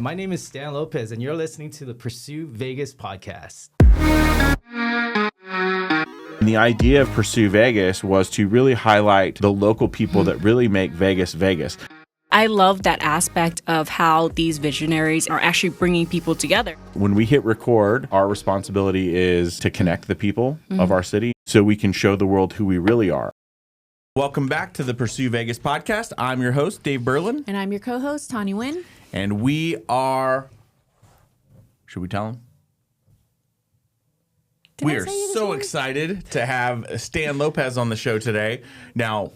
My name is Stan Lopez, and you're listening to the Pursue Vegas podcast. And the idea of Pursue Vegas was to really highlight the local people that really make Vegas, Vegas. I love that aspect of how these visionaries are actually bringing people together. When we hit record, our responsibility is to connect the people of our city so we can show the world who we really are. Welcome back to the Pursue Vegas podcast. I'm your host, Dave Berlin. And I'm your co-host, Tanya Nguyen. And we are, should we tell them? We are so excited to have Stan Lopez on the show today. Now,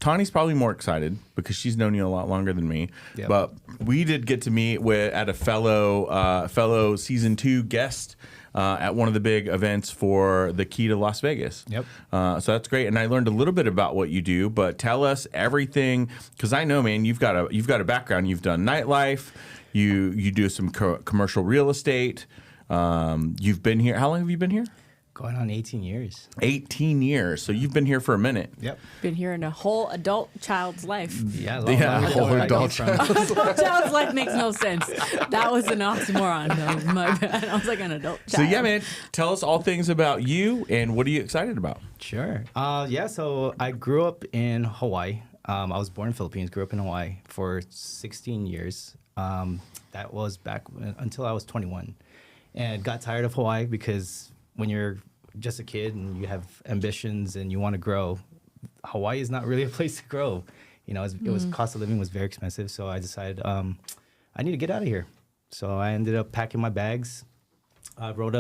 Tawny's probably more excited because she's known you a lot longer than me. Yep. But we did get to meet at a fellow season 2 guest at one of the big events for the Key to Las Vegas. Yep. So that's great, and I learned a little bit about what you do. But tell us everything, because I know, man, you've got a background. You've done nightlife. You do some commercial real estate. You've been here. How long have you been here? Going on 18 years. 18 years. So you've been here for a minute. Yep. Been here in a whole adult child's life. Yeah, whole adult Child's life makes no sense. That was an oxymoron. Though. My bad. I was like an adult child. So yeah, man, tell us all things about you and what are you excited about? Sure. So I grew up in Hawaii. I was born in the Philippines, grew up in Hawaii for 16 years. That was back until I was 21. And got tired of Hawaii because when you're just a kid and you have ambitions and you want to grow, Hawaii is not really a place to grow. You know, it was cost of living was very expensive, so I decided I need to get out of here. So I ended up packing my bags. I wrote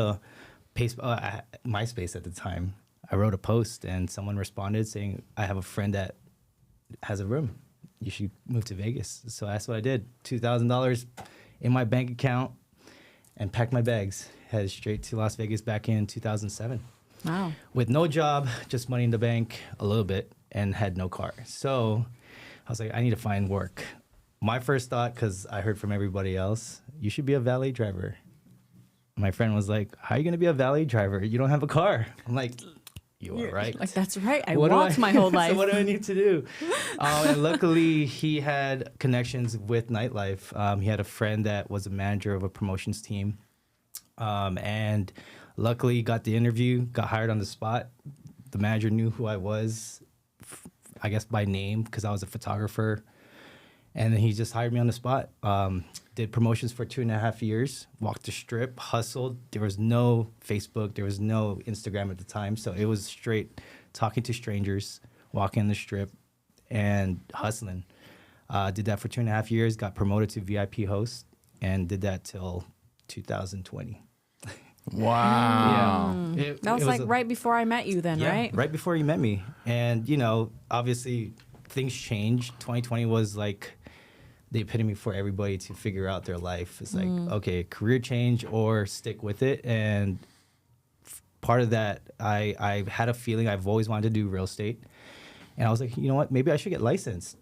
MySpace at the time. I wrote a post and someone responded saying, "I have a friend that has a room. You should move to Vegas." So that's what I did. $2,000 in my bank account and packed my bags. Headed straight to Las Vegas back in 2007. Wow. With no job, just money in the bank, a little bit, and had no car. So I was like, I need to find work. My first thought, because I heard from everybody else, you should be a valet driver. My friend was like, how are you going to be a valet driver? You don't have a car. I'm like, you are right. Like, that's right. I walked my whole life. So what do I need to do? And luckily, he had connections with Nightlife. He had a friend that was a manager of a promotions team. And luckily got the interview, got hired on the spot. The manager knew who I was, I guess by name, because I was a photographer. And then he just hired me on the spot. Did promotions for 2.5 years, walked the strip, hustled. There was no Facebook, there was no Instagram at the time. So it was straight talking to strangers, walking the strip and hustling. Did that for 2.5 years, got promoted to VIP host, and did that till 2020. Wow. Yeah. That was like right before I met you then, right? Right before you met me. And, you know, obviously things changed. 2020 was like the epitome for everybody to figure out their life. It's like, okay, career change or stick with it. And part of that, I had a feeling I've always wanted to do real estate. And I was like, you know what, maybe I should get licensed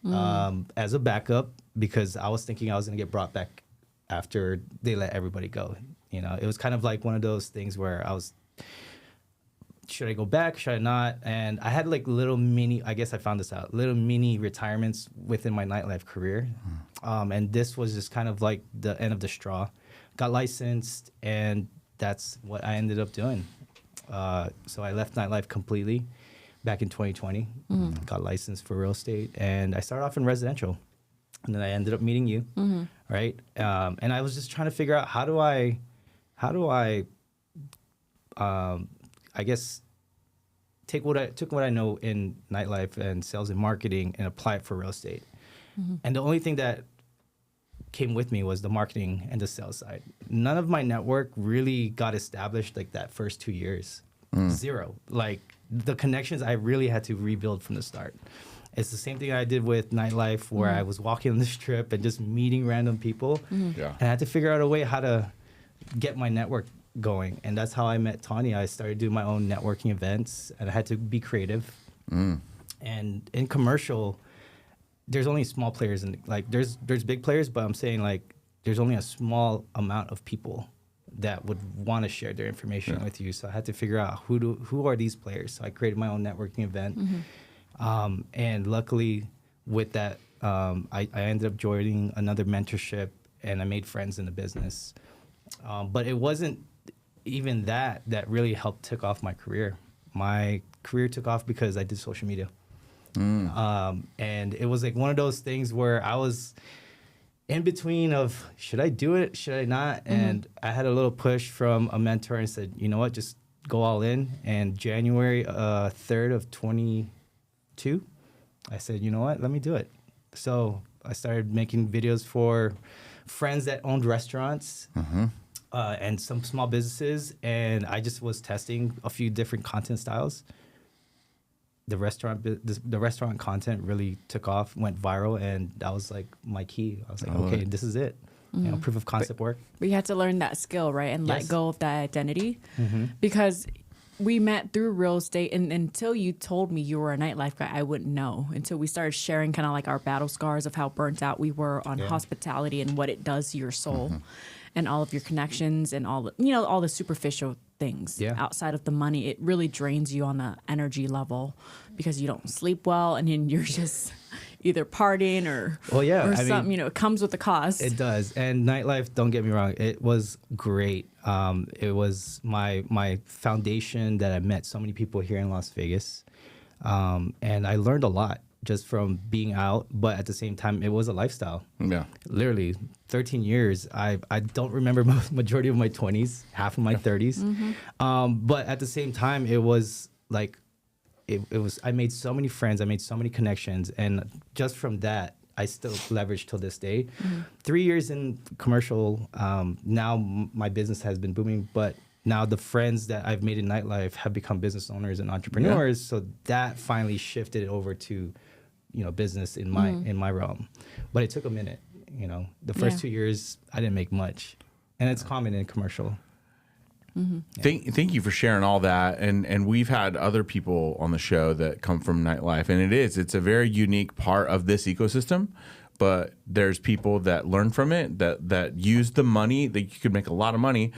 as a backup, because I was thinking I was going to get brought back after they let everybody go. You know, it was kind of like one of those things where I was, should I go back? Should I not? And I had like little mini, I guess I found this out, little mini retirements within my nightlife career. And this was just kind of like the end of the straw. Got licensed, and that's what I ended up doing. So I left nightlife completely back in 2020, got licensed for real estate, and I started off in residential. And then I ended up meeting you, right? And I was just trying to figure out how do I guess, took what I know in nightlife and sales and marketing and apply it for real estate. And the only thing that came with me was the marketing and the sales side. None of my network really got established like that first 2 years. Zero. Like the connections I really had to rebuild from the start. It's the same thing I did with nightlife, where I was walking on the strip and just meeting random people. Yeah. And I had to figure out a way how to get my network going. And that's how I met Tanya. I started doing my own networking events, and I had to be creative. And in commercial, there's only small players, and like there's big players, but I'm saying like there's only a small amount of people that would want to share their information with you. So I had to figure out who are these players. So I created my own networking event. And luckily with that, I ended up joining another mentorship and I made friends in the business. But it wasn't even that really helped took off my career. My career took off because I did social media. And it was like one of those things where I was in between of, should I do it? Should I not? And I had a little push from a mentor and said, you know what, just go all in. And January 3rd of 22, I said, you know what, let me do it. So I started making videos for friends that owned restaurants and some small businesses. And I just was testing a few different content styles. The restaurant content really took off, went viral, and that was like my key. I was like, okay, this is it. You know, proof of concept work. But you had to learn that skill, right? And let go of that identity. Because we met through real estate, and until you told me you were a nightlife guy, I wouldn't know. Until we started sharing kind of like our battle scars of how burnt out we were on hospitality and what it does to your soul. And all of your connections and all the, you know, all the superficial things outside of the money. It really drains you on the energy level because you don't sleep well, and then you're just either partying or something. You know, it comes with a cost. It does. And nightlife, don't get me wrong, it was great. It was my foundation that I met so many people here in Las Vegas, and I learned a lot just from being out, but at the same time, it was a lifestyle. Yeah. Literally, 13 years. I don't remember majority of my 20s, half of my 30s. But at the same time, it was like, it was, I made so many friends, I made so many connections, and just from that, I still leverage till this day. 3 years in commercial, now my business has been booming, but now the friends that I've made in nightlife have become business owners and entrepreneurs. So that finally shifted over to, you know, business in my realm. But it took a minute. You know, the first 2 years I didn't make much, and it's common in commercial. Thank you for sharing all that. And we've had other people on the show that come from nightlife, and it's a very unique part of this ecosystem. But there's people that learn from it, that use the money, that you could make a lot of money.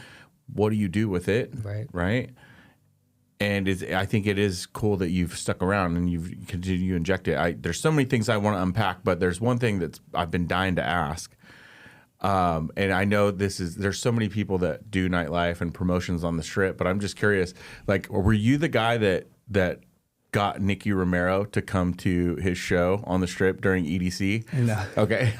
What do you do with it? Right. And I think it is cool that you've stuck around and you've continued to inject it. There's so many things I want to unpack, but there's one thing that I've been dying to ask. And I know there's so many people that do nightlife and promotions on the Strip, but I'm just curious, like, were you the guy that got Nicky Romero to come to his show on the Strip during EDC? No. Okay.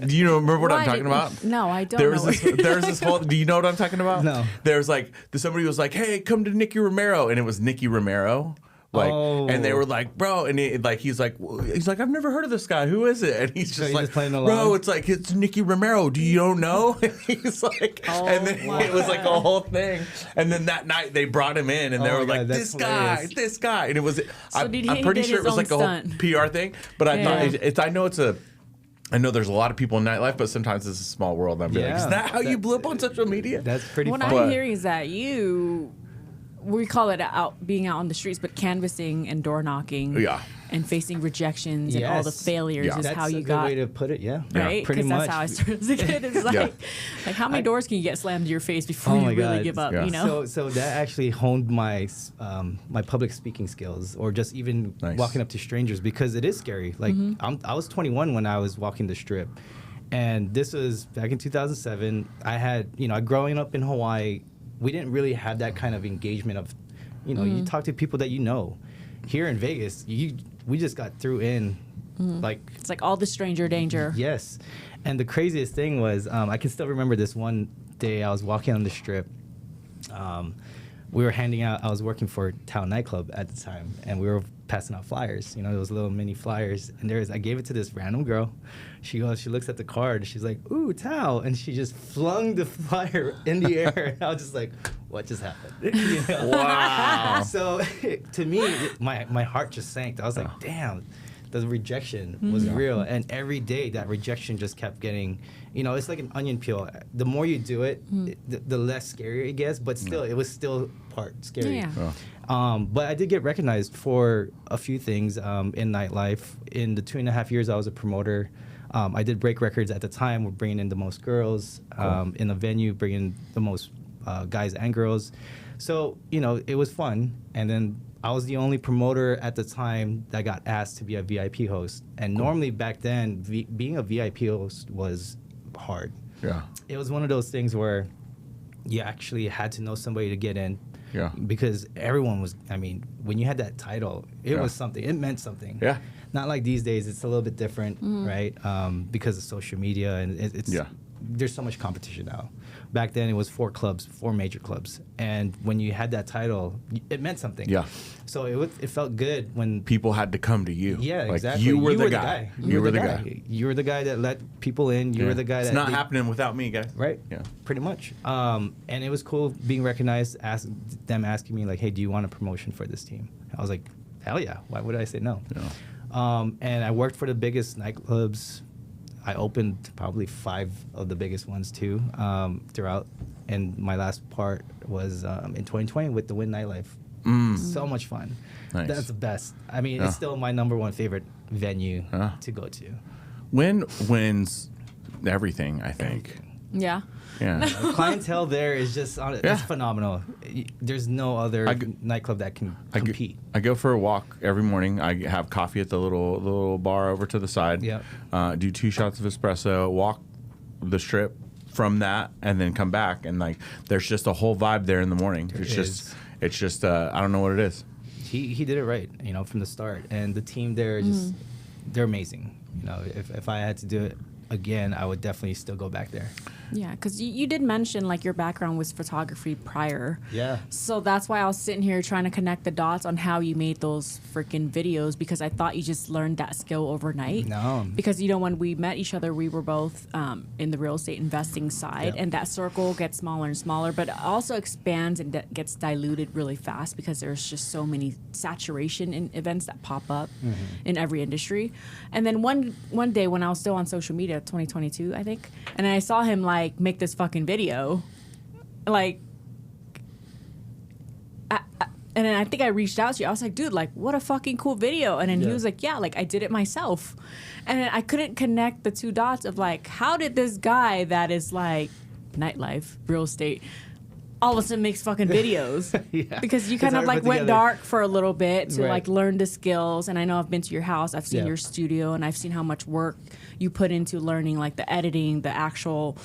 Do you remember what I'm talking about? No, I don't. There was this whole. Do you know what I'm talking about? No. There was like somebody was like, "Hey, come to Nicky Romero," and it was Nicky Romero. And they were like, bro, and he's like, I've never heard of this guy. Who is it? And he's just like, bro, it's Nicky Romero. Do you don't know? And he's like, and then it was like a whole thing. And then that night they brought him in, and they were like, this guy, and it was. I'm pretty sure it was like a whole PR thing, but I thought I know there's a lot of people in nightlife, but sometimes it's a small world. And I'm like, is that how you blew up on social media? That's pretty funny. What I'm hearing is that we call it being out on the streets, but canvassing and door knocking and facing rejections and all the failures is how you got. That's a good way to put it, right? Pretty much. That's how I started as a kid. It's like how many doors can you get slammed to your face before you really give up? You know. So that actually honed my my public speaking skills, or just even walking up to strangers, because it is scary. Like I was 21 when I was walking the Strip, and this was back in 2007. I had growing up in Hawaii, we didn't really have that kind of engagement of, you talk to people that you know. Here in Vegas, we just got threw in, like... It's like all the stranger danger. Yes. And the craziest thing was, I can still remember this one day I was walking on the Strip. We were handing out, I was working for Town Nightclub at the time, and we were passing out flyers, those little mini flyers. And I gave it to this random girl. She looks at the card, she's like, ooh, Tao. And she just flung the flyer in the air. And I was just like, what just happened? Wow. So to me, my heart just sank. I was like, damn, the rejection was real. And every day that rejection just kept getting, it's like an onion peel. The more you do it, the less scary it gets, but still, it was still part scary. Yeah. But I did get recognized for a few things in nightlife. In the 2.5 years I was a promoter, I did break records at the time. We're bringing in the most girls in a venue, bringing the most guys and girls. So, it was fun. And then I was the only promoter at the time that got asked to be a VIP host. And normally back then, being a VIP host was hard. Yeah. It was one of those things where you actually had to know somebody to get in. Yeah. Because everyone was, I mean, when you had that title, it was something. It meant something. Yeah. Not like these days. It's a little bit different, right? Because of social media and it's there's so much competition now. Back then, it was 4 major clubs, and when you had that title, it meant something. Yeah. So it felt good when people had to come to you. Yeah, like, exactly. You were the guy. You were the guy. You were the guy that let people in. You were the guy it's that. It's not happening without me, guys. Right. Yeah. Pretty much. And it was cool being recognized. Them asking me like, "Hey, do you want a promotion for this team?" I was like, "Hell yeah! Why would I say no?" Yeah. And I worked for the biggest nightclubs. I opened probably 5 of the biggest ones too throughout. And my last part was in 2020 with the Win Nightlife. So much fun. Nice. That's the best. I mean, it's still my number 1 favorite venue to go to. Win wins everything, I think. Yeah. Yeah. The clientele there is just it's phenomenal. There's no other nightclub that can compete. I go for a walk every morning. I have coffee at the little bar over to the side. Yep. Do 2 shots of espresso, walk the strip from that, and then come back. And like, there's just a whole vibe there in the morning. It's just I don't know what it is. He did it right, from the start. And the team there is they're amazing. If I had to do it again, I would definitely still go back there. Yeah, because you did mention like your background was photography prior. Yeah. So that's why I was sitting here trying to connect the dots on how you made those freaking videos, because I thought you just learned that skill overnight. No. Because, when we met each other, we were both in the real estate investing side, and that circle gets smaller and smaller, but it also expands and gets diluted really fast because there's just so many saturation in events that pop up in every industry. And then one day when I was still on social media, 2022, I think, and I saw him like make this fucking video, like, and then I think I reached out to you. I was like, dude, like, what a fucking cool video. And then he was like, yeah, like, I did it myself. And then I couldn't connect the 2 dots of like, how did this guy that is like nightlife, real estate, all of a sudden makes fucking videos? Because you kind of like went dark for a little bit to like learn the skills. And I know I've been to your house, I've seen your studio, and I've seen how much work you put into learning like the editing, the actual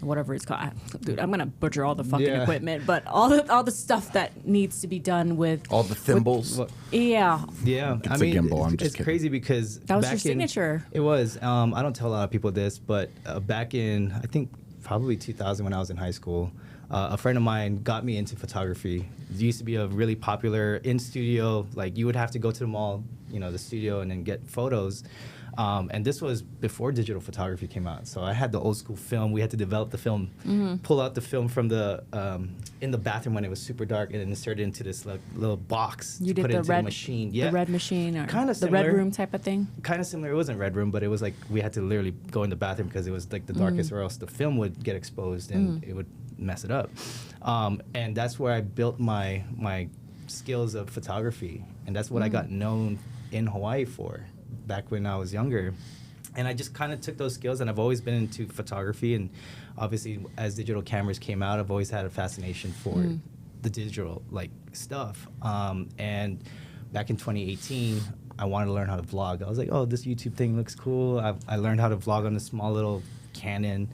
whatever it's called. Dude, I'm gonna butcher all the fucking equipment, but all the stuff that needs to be done with all the thimbles. Yeah. It's a gimbal. I'm just kidding. Crazy because that was your signature. It was. I don't tell a lot of people this, but back in I think probably 2000 when I was in high school, a friend of mine got me into photography. It used to be a really popular in studio. Like you would have to go to the mall, the studio, and then get photos. And this was before digital photography came out. So I had the old school film. We had to develop the film, pull out the film from the in the bathroom when it was super dark, and then insert it into this little box. You did put it into the machine. The red machine, or kind of the red room type of thing. Kind of similar. It wasn't red room, but it was like we had to literally go in the bathroom because it was like the darkest, or else the film would get exposed and it would mess it up. And that's where I built my skills of photography, and that's what I got known in Hawaii for back when I was younger. And I just kind of took those skills, and I've always been into photography, and obviously as digital cameras came out, I've always had a fascination for the digital like stuff. And back in 2018, I wanted to learn how to vlog. I was like, oh, this YouTube thing looks cool. I learned how to vlog on a small little Canon,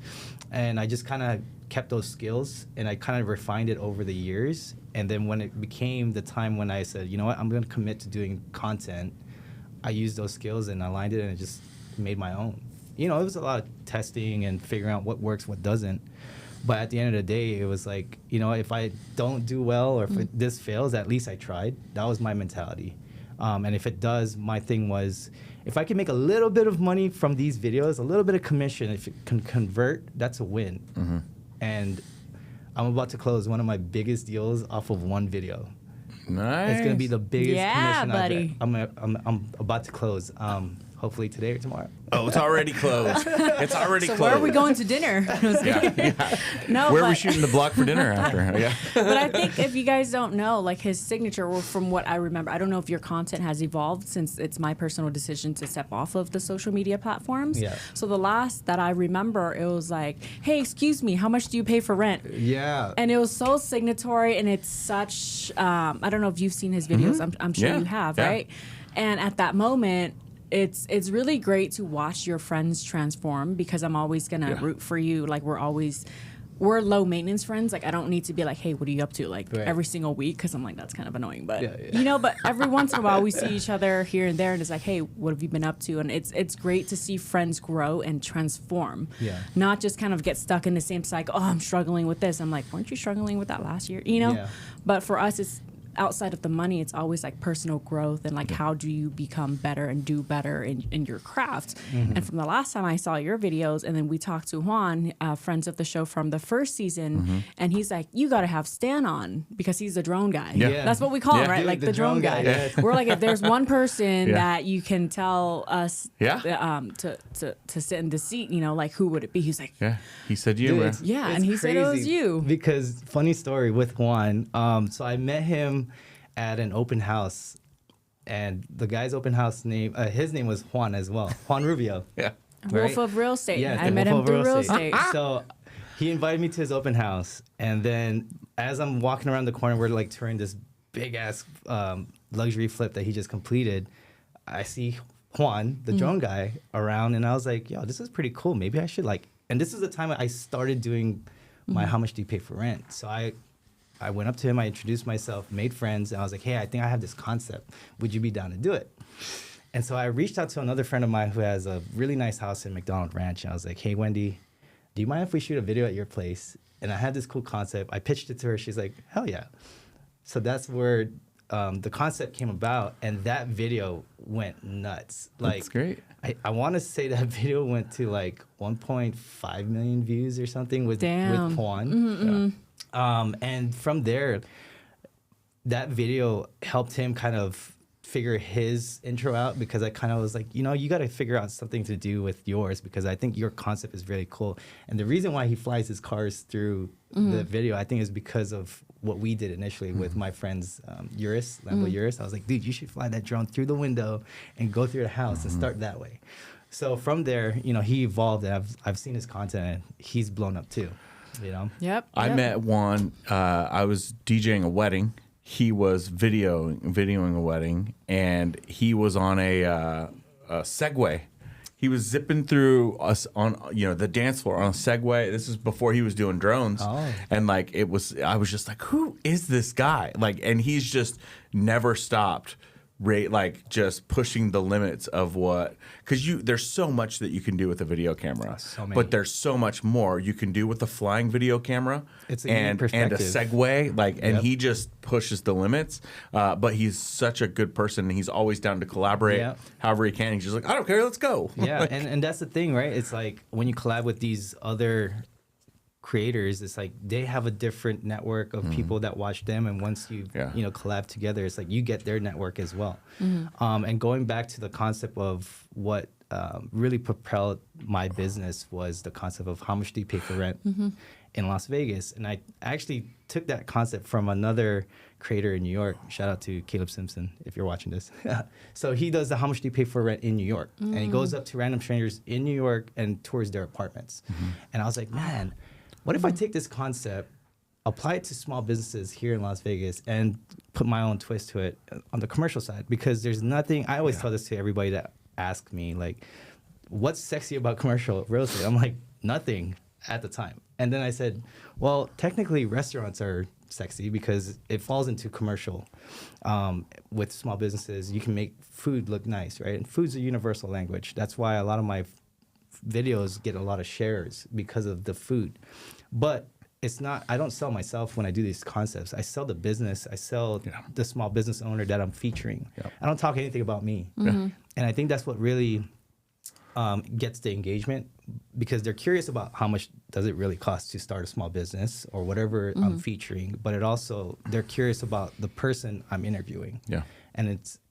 and I just kind of kept those skills, and I kind of refined it over the years. And then when it became the time when I said, you know what, I'm going to commit to doing content, I used those skills and aligned it, and it just made my own. It was a lot of testing and figuring out what works, what doesn't. But at the end of the day, it was like, if I don't do well, or if this fails, at least I tried. That was my mentality. And if it does, my thing was, if I can make a little bit of money from these videos, a little bit of commission, if it can convert, that's a win. And I'm about to close one of my biggest deals off of one video. Nice. It's gonna be the biggest commission buddy. I'm about to close. Hopefully today or tomorrow. Oh, it's already closed. It's already closed. Where are we going to dinner? No, where are we shooting the block for dinner after? Yeah. But I think if you guys don't know, like his signature, or from what I remember, I don't know if your content has evolved since it's my personal decision to step off of the social media platforms. Yeah. So the last that I remember, it was like, hey, excuse me, how much do you pay for rent? Yeah. And it was so signatory, and it's such, I don't know if you've seen his videos. I'm sure you have, right? And at that moment, it's really great to watch your friends transform, because I'm always gonna root for you. Like we're low maintenance friends. Like I don't need to be like, hey, what are you up to? Like every single week, because I'm like, that's kind of annoying. But you know, but every once in a while we see each other here and there, and it's like, hey, what have you been up to? And it's great to see friends grow and transform. Yeah. Not just kind of get stuck in the same cycle. Oh, I'm struggling with this. I'm like, weren't you struggling with that last year? You know. Yeah. But for us, it's outside of the money, it's always like personal growth and like how do you become better and do better in your craft. And from the last time I saw your videos, and then we talked to Juan, friends of the show from the first season, and he's like, you got to have Stan on because he's the drone guy. That's what we call him, right? Dude, like the drone guy. We're like, if there's one person that you can tell us to sit in the seat, you know, like who would it be? He's like, he said you. Dude, and he said it was you. Because funny story with Juan, so I met him at an open house, and the guy's open house name, his name was Juan as well, Juan Rubio. Wolf of Real Estate. I met him through Real Estate. So he invited me to his open house, and then as I'm walking around the corner, we're like touring this big ass luxury flip that he just completed. I see Juan, the drone guy, around, and I was like, yo, this is pretty cool. Maybe I should like, and this is the time I started doing my how much do you pay for rent. So I went up to him, I introduced myself, made friends, and I was like, hey, I think I have this concept. Would you be down to do it? And so I reached out to another friend of mine who has a really nice house in McDonald Ranch, and I was like, hey, Wendy, do you mind if we shoot a video at your place? And I had this cool concept. I pitched it to her. She's like, hell yeah. So that's where the concept came about, and that video went nuts. Like, that's great. I want to say that video went to like 1.5 million views or something with Juan. And from there, that video helped him kind of figure his intro out, because I kind of was like, you know, you got to figure out something to do with yours, because I think your concept is really cool. And the reason why he flies his cars through the video, I think, is because of what we did initially with my friends, Lambo Urus. I was like, dude, you should fly that drone through the window and go through the house and start that way. So from there, you know, he evolved, and I've seen his content, and he's blown up too. You know? I met Juan. I was DJing a wedding. He was videoing a wedding, and he was on a Segway. He was zipping through us on the dance floor on a Segway. This is before he was doing drones, and like I was just like, who is this guy? Like, and he's just never stopped. Like just pushing the limits of what, because there's so much that you can do with a video camera, but there's so much more you can do with a flying video camera and a Segway, like, and he just pushes the limits. But he's such a good person, and he's always down to collaborate however he can. He's just like, I don't care, let's go. Yeah, and that's the thing, right? It's like when you collab with these other creators, it's like they have a different network of people that watch them, and once you collab together, it's like you get their network as well. And going back to the concept of what really propelled my business was the concept of how much do you pay for rent in Las Vegas. And I actually took that concept from another creator in New York. Shout out to Caleb Simpson if you're watching this. So he does the how much do you pay for rent in New York, and he goes up to random strangers in New York and tours their apartments. And I was like, man, what if I take this concept, apply it to small businesses here in Las Vegas, and put my own twist to it on the commercial side? Because there's nothing, I always tell this to everybody that asks me, like, what's sexy about commercial real estate? I'm like, nothing at the time. And then I said, well, technically restaurants are sexy because it falls into commercial. With small businesses, you can make food look nice, right? And food's a universal language. That's why a lot of my videos get a lot of shares, because of the food. But it's not, I don't sell myself when I do these concepts. I sell the business. I sell the small business owner that I'm featuring. I don't talk anything about me. And I think that's what really gets the engagement, because they're curious about how much does it really cost to start a small business or whatever I'm featuring. But they're curious about the person I'm interviewing.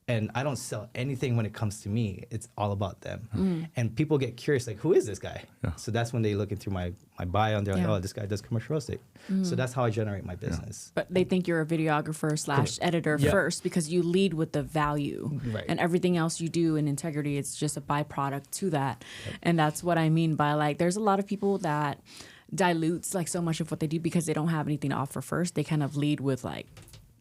And I don't sell anything when it comes to me. It's all about them. And people get curious, like, who is this guy? So that's when they look into my bio, and they're like, oh, this guy does commercial real estate. So that's how I generate my business. But they think you're a videographer / editor first, because you lead with the value. And everything else you do in integrity, it's just a byproduct to that. And that's what I mean by, like, there's a lot of people that dilutes like so much of what they do because they don't have anything to offer first. They kind of lead with, like,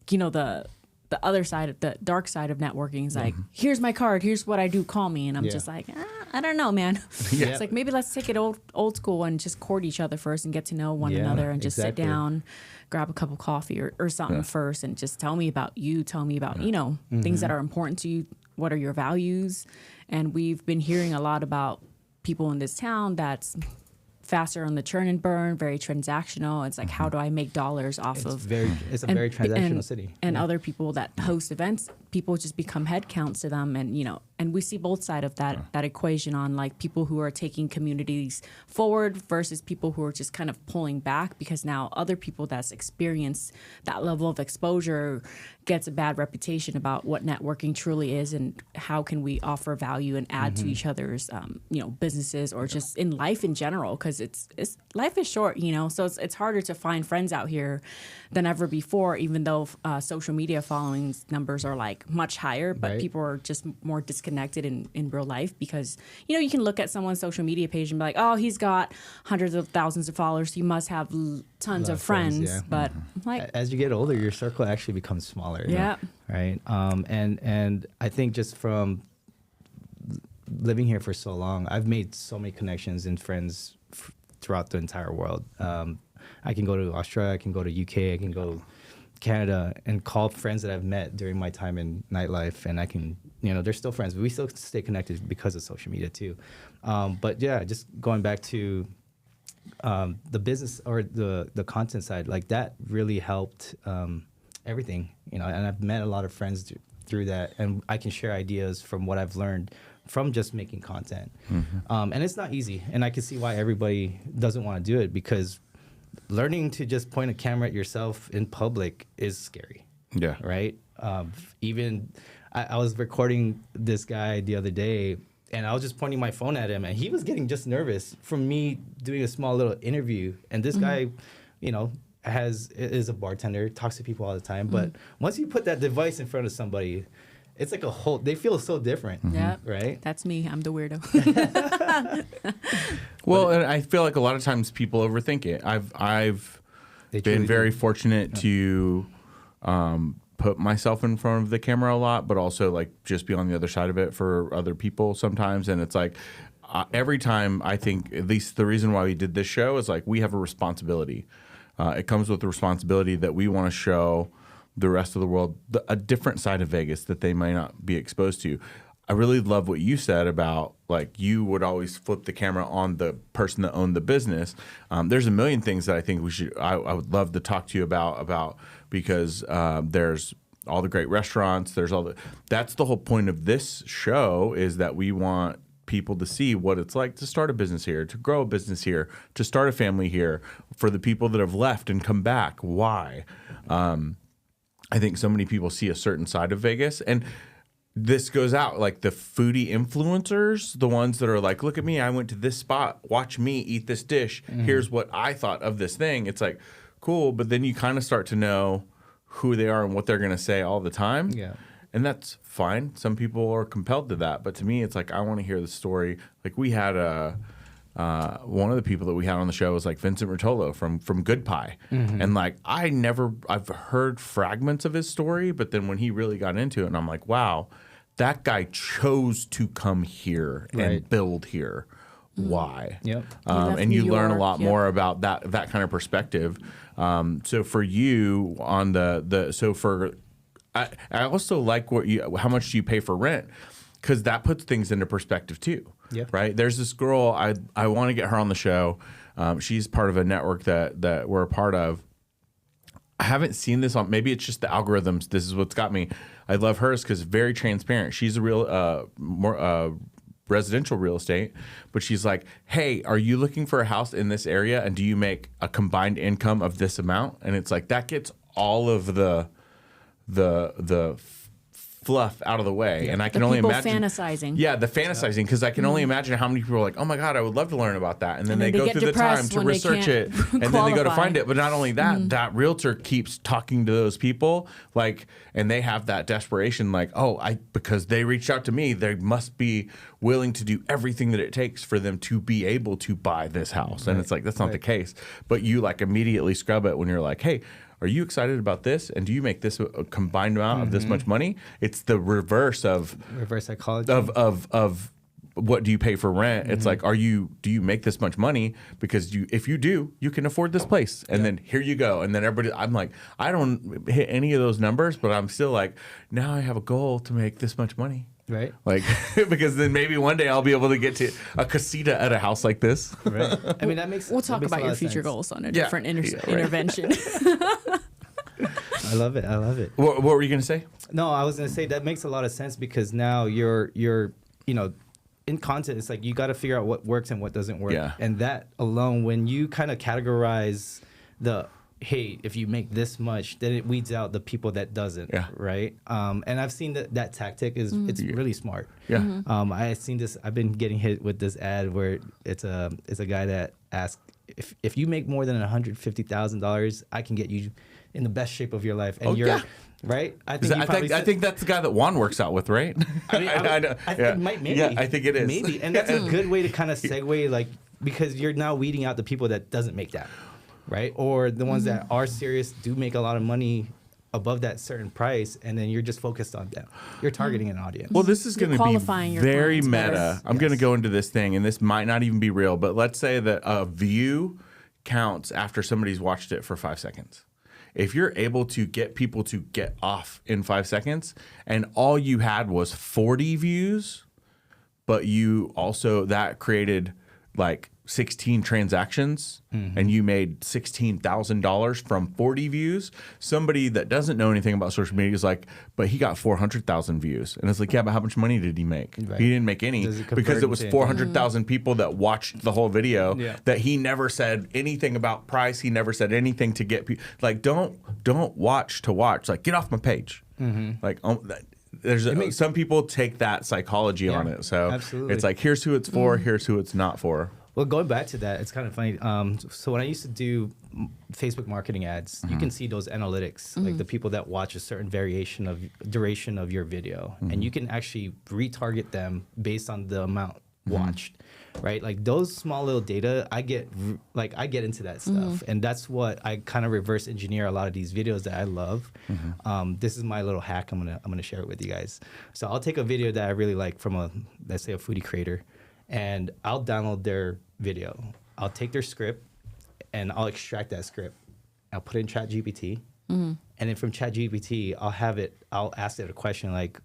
the the other side, the dark side of networking is like, here's my card, here's what I do, call me. And I'm just like, I don't know, man. It's like, maybe let's take it old school and just court each other first and get to know one another and just sit down, grab a cup of coffee or something first and just tell me about you, tell me about, things that are important to you. What are your values? And we've been hearing a lot about people in this town that's faster on the churn and burn, very transactional. It's like, how do I make dollars off of? It's a very transactional city. And other people that host events, people just become head counts to them. And, and we see both sides of that equation on like people who are taking communities forward versus people who are just kind of pulling back because now other people that's experienced that level of exposure gets a bad reputation about what networking truly is and how can we offer value and add to each other's, businesses or just in life in general. Cause it's life is short, so it's harder to find friends out here than ever before, even though social media followings numbers are like much higher, but people are just more disconnected in real life because, you can look at someone's social media page and be like, oh, he's got hundreds of thousands of followers. He must have tons of friends. But like, as you get older, your circle actually becomes smaller. Yeah. Right. And I think just from living here for so long, I've made so many connections and friends throughout the entire world. I can go to Australia, I can go to UK, I can go Canada and call friends that I've met during my time in nightlife, and I can, they're still friends, but we still stay connected because of social media too. But yeah, just going back to the business or the content side, like that really helped everything, and I've met a lot of friends through that, and I can share ideas from what I've learned from just making content. And it's not easy, and I can see why everybody doesn't want to do it because learning to just point a camera at yourself in public is scary. Yeah. Right? Even I was recording this guy the other day, and I was just pointing my phone at him, and he was getting just nervous from me doing a small little interview. And this guy, is a bartender, talks to people all the time. But once you put that device in front of somebody, it's like they feel so different. Yeah. Right? That's me. I'm the weirdo. Well, and I feel like a lot of times people overthink it. I've been very fortunate to put myself in front of the camera a lot, but also like just be on the other side of it for other people sometimes. And it's like every time I think, at least the reason why we did this show is like we have a responsibility. It comes with the responsibility that we want to show the rest of the world a different side of Vegas that they might not be exposed to. I really love what you said about like you would always flip the camera on the person that owned the business. There's a million things that I think I would love to talk to you about because there's all the great restaurants. That's the whole point of this show is that we want people to see what it's like to start a business here, to grow a business here, to start a family here. For the people that have left and come back, why? I think so many people see a certain side of Vegas, and this goes out like the foodie influencers, the ones that are like, look at me, I went to this spot, watch me eat this dish. Here's what I thought of this thing. It's like, cool, but then you kind of start to know who they are and what they're going to say all the time. Yeah. And that's fine. Some people are compelled to that. But to me, it's like, I want to hear the story. Like we had one of the people that we had on the show was like Vincent Rotolo from Good Pie. And like, I've heard fragments of his story, but then when he really got into it and I'm like, wow, that guy chose to come here and build here. Why? Yep. And you learn a lot more about that kind of perspective. So for you on I also like how much do you pay for rent, because that puts things into perspective too. Yeah. Right. There's this girl I want to get her on the show. She's part of a network that we're a part of. I haven't seen this on. Maybe it's just the algorithms. This is what's got me. I love hers because very transparent. She's a real residential real estate, but she's like, hey, are you looking for a house in this area, and do you make a combined income of this amount? And it's like that gets all of the fluff out of the way. And I can only imagine fantasizing. Yeah, the fantasizing, because I can only imagine how many people are like, oh my God, I would love to learn about that. And then they go through the time to research it, and then they go to find it. But not only that, that realtor keeps talking to those people, like, and they have that desperation, like, because they reached out to me, they must be willing to do everything that it takes for them to be able to buy this house. And it's like, that's not the case. But you like immediately scrub it when you're like, hey, are you excited about this? And do you make this a combined amount of this much money? It's the reverse psychology of what do you pay for rent? It's like, do you make this much money? Because if you do, you can afford this place. And then here you go. And then everybody, I'm like, I don't hit any of those numbers, but I'm still like, now I have a goal to make this much money. Right. Like, because then maybe one day I'll be able to get to a casita at a house like this. Right. I mean, that makes We'll talk about your future goals on a different intervention. I love it. What were you going to say? No, I was going to say that makes a lot of sense because now you're in content, it's like you got to figure out what works and what doesn't work. Yeah. And that alone, when you kind of categorize hey, if you make this much, then it weeds out the people that doesn't. Yeah. Right. And I've seen that tactic it's really smart. Yeah. I've seen this. I've been getting hit with this ad where it's a guy that asked if you make more than $150,000, I can get you in the best shape of your life. And right? I think that's the guy that Juan works out with, right? I mean, maybe. Yeah, I think it is. Maybe. And that's a good way to kind of segue, like, because you're now weeding out the people that doesn't make that, right? Or the ones that are serious, do make a lot of money above that certain price, and then you're just focused on them. You're targeting an audience. Well, this is going to be very meta. I'm going to go into this thing, and this might not even be real, but let's say that a view counts after somebody's watched it for 5 seconds. If you're able to get people to get off in 5 seconds and all you had was 40 views, but you also, that created like 16 transactions and you made $16,000 from 40 views, somebody that doesn't know anything about social media is like, but he got 400,000 views. And it's like, yeah, but how much money did he make? Right. He didn't make any because it was 400,000 people that watched the whole video that he never said anything about price. He never said anything to get people. Like, don't watch to watch. Like, get off my page. Like, some people take that psychology on it. So absolutely. It's like, here's who it's for, here's who it's not for. Well, going back to that, it's kind of funny. So when I used to do Facebook marketing ads, you can see those analytics, like the people that watch a certain variation of duration of your video, and you can actually retarget them based on the amount watched, right? Like those small little data, I get into that stuff, and that's what I kind of reverse engineer a lot of these videos that I love. This is my little hack. I'm gonna share it with you guys. So I'll take a video that I really like from let's say a foodie creator, and I'll download their video. I'll take their script and I'll extract that script. I'll put it in ChatGPT. And then from ChatGPT, I'll ask it a question like,